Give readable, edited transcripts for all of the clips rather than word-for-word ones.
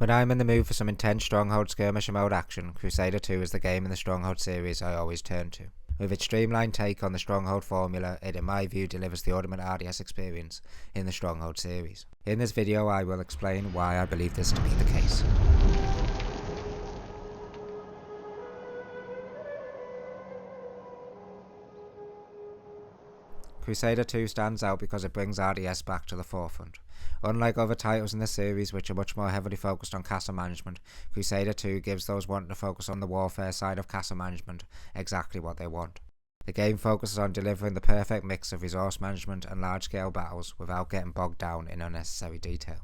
When I'm in the mood for some intense Stronghold Skirmish mode action, Crusader 2 is the game in the Stronghold series I always turn to. With its streamlined take on the Stronghold formula, it in my view delivers the ultimate RTS experience in the Stronghold series. In this video I will explain why I believe this to be the case. Crusader 2 stands out because it brings RTS back to the forefront. Unlike other titles in the series which are much more heavily focused on castle management, Crusader 2 gives those wanting to focus on the warfare side of castle management exactly what they want. The game focuses on delivering the perfect mix of resource management and large-scale battles without getting bogged down in unnecessary detail.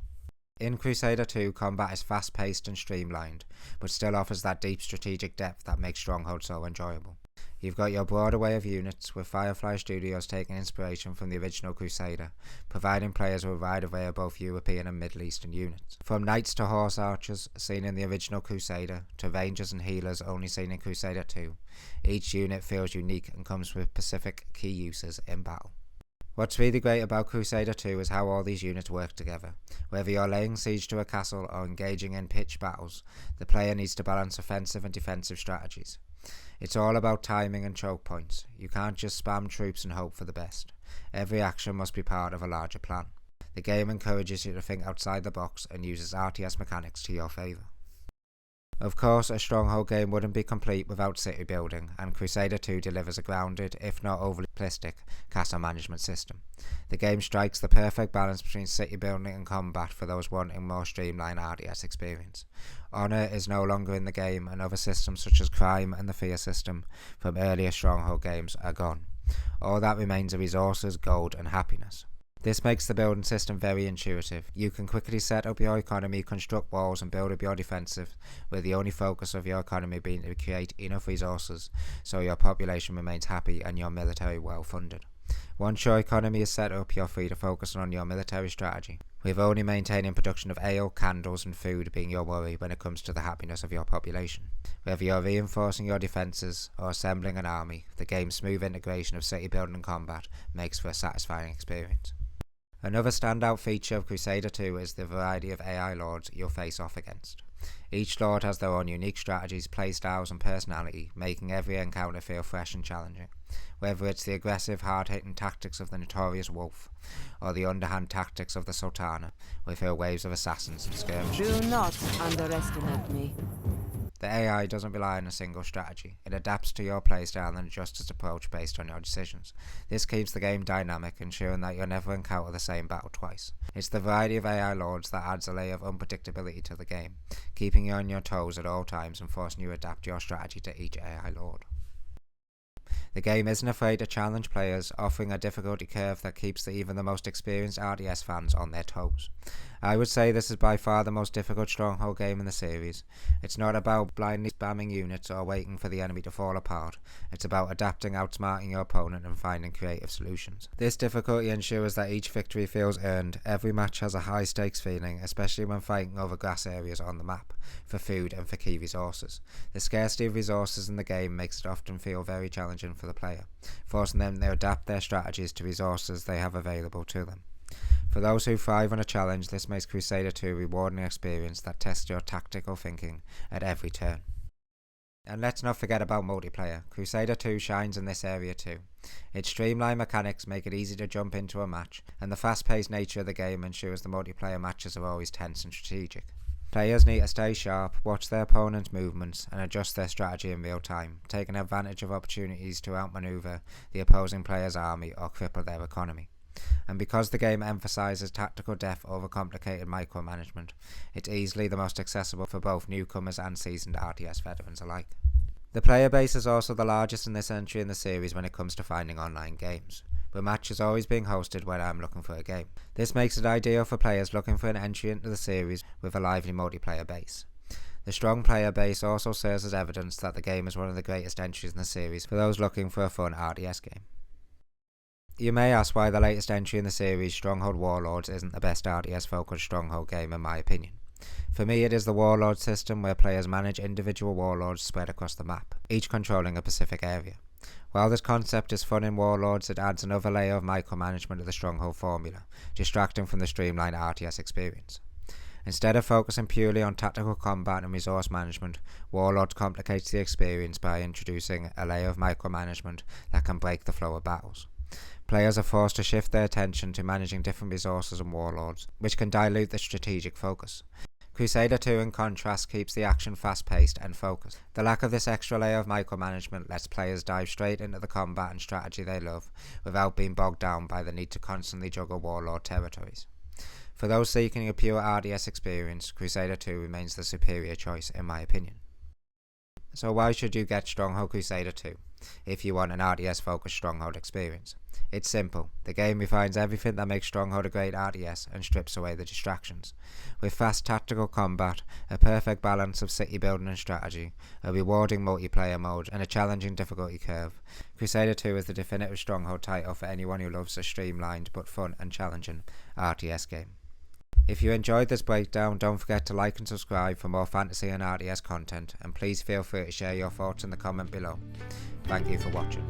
In Crusader 2, combat is fast-paced and streamlined, but still offers that deep strategic depth that makes Stronghold so enjoyable. You've got your broad array of units, with Firefly Studios taking inspiration from the original Crusader, providing players with a wide array of both European and Middle Eastern units. From knights to horse archers, seen in the original Crusader, to rangers and healers only seen in Crusader 2, each unit feels unique and comes with specific key uses in battle. What's really great about Crusader 2 is how all these units work together. Whether you're laying siege to a castle or engaging in pitched battles, the player needs to balance offensive and defensive strategies. It's all about timing and choke points. You can't just spam troops and hope for the best. Every action must be part of a larger plan. The game encourages you to think outside the box and uses RTS mechanics to your favour. Of course, a Stronghold game wouldn't be complete without city building, and Crusader 2 delivers a grounded, if not overly simplistic, castle management system. The game strikes the perfect balance between city building and combat for those wanting more streamlined RTS experience. Honour is no longer in the game, and other systems such as crime and the fear system from earlier Stronghold games are gone. All that remains are resources, gold and happiness. This makes the building system very intuitive. You can quickly set up your economy, construct walls and build up your defensive, with the only focus of your economy being to create enough resources so your population remains happy and your military well funded. Once your economy is set up, you're free to focus on your military strategy, with only maintaining production of ale, candles and food being your worry when it comes to the happiness of your population. Whether you're reinforcing your defences or assembling an army, the game's smooth integration of city building and combat makes for a satisfying experience. Another standout feature of Crusader 2 is the variety of AI lords you'll face off against. Each lord has their own unique strategies, playstyles and personality, making every encounter feel fresh and challenging. Whether it's the aggressive, hard-hitting tactics of the notorious Wolf, or the underhand tactics of the Sultana, with her waves of assassins and skirmishers. Do not underestimate me. The AI doesn't rely on a single strategy. It adapts to your playstyle and adjusts its approach based on your decisions. This keeps the game dynamic, ensuring that you'll never encounter the same battle twice. It's the variety of AI lords that adds a layer of unpredictability to the game, keeping you on your toes at all times and forcing you to adapt your strategy to each AI lord. The game isn't afraid to challenge players, offering a difficulty curve that keeps even the most experienced RTS fans on their toes. I would say this is by far the most difficult Stronghold game in the series. It's not about blindly spamming units or waiting for the enemy to fall apart. It's about adapting, outsmarting your opponent and finding creative solutions. This difficulty ensures that each victory feels earned. Every match has a high stakes feeling, especially when fighting over grass areas on the map, for food and for key resources. The scarcity of resources in the game makes it often feel very challenging for the player, forcing them to adapt their strategies to resources they have available to them. For those who thrive on a challenge, this makes Crusader 2 a rewarding experience that tests your tactical thinking at every turn. And let's not forget about multiplayer. Crusader 2 shines in this area too. Its streamlined mechanics make it easy to jump into a match, and the fast-paced nature of the game ensures the multiplayer matches are always tense and strategic. Players need to stay sharp, watch their opponent's movements and adjust their strategy in real time, taking advantage of opportunities to outmaneuver the opposing player's army or cripple their economy. And because the game emphasises tactical depth over complicated micromanagement, it's easily the most accessible for both newcomers and seasoned RTS veterans alike. The player base is also the largest in this entry in the series when it comes to finding online games, with matches always being hosted when I'm looking for a game. This makes it ideal for players looking for an entry into the series with a lively multiplayer base. The strong player base also serves as evidence that the game is one of the greatest entries in the series for those looking for a fun RTS game. You may ask why the latest entry in the series, Stronghold Warlords, isn't the best RTS focused Stronghold game in my opinion. For me, it is the Warlords system where players manage individual warlords spread across the map, each controlling a specific area. While this concept is fun in Warlords, it adds another layer of micromanagement to the Stronghold formula, distracting from the streamlined RTS experience. Instead of focusing purely on tactical combat and resource management, Warlords complicates the experience by introducing a layer of micromanagement that can break the flow of battles. Players are forced to shift their attention to managing different resources in Warlords, which can dilute the strategic focus. Crusader 2 in contrast keeps the action fast-paced and focused. The lack of this extra layer of micromanagement lets players dive straight into the combat and strategy they love, without being bogged down by the need to constantly juggle Warlord territories. For those seeking a pure RTS experience, Crusader 2 remains the superior choice in my opinion. So why should you get Stronghold Crusader 2 if you want an RTS focused Stronghold experience? It's simple. The game refines everything that makes Stronghold a great RTS and strips away the distractions. With fast tactical combat, a perfect balance of city building and strategy, a rewarding multiplayer mode and a challenging difficulty curve, Crusader 2 is the definitive Stronghold title for anyone who loves a streamlined but fun and challenging RTS game. If you enjoyed this breakdown, don't forget to like and subscribe for more fantasy and RTS content, and please feel free to share your thoughts in the comment below. Thank you for watching.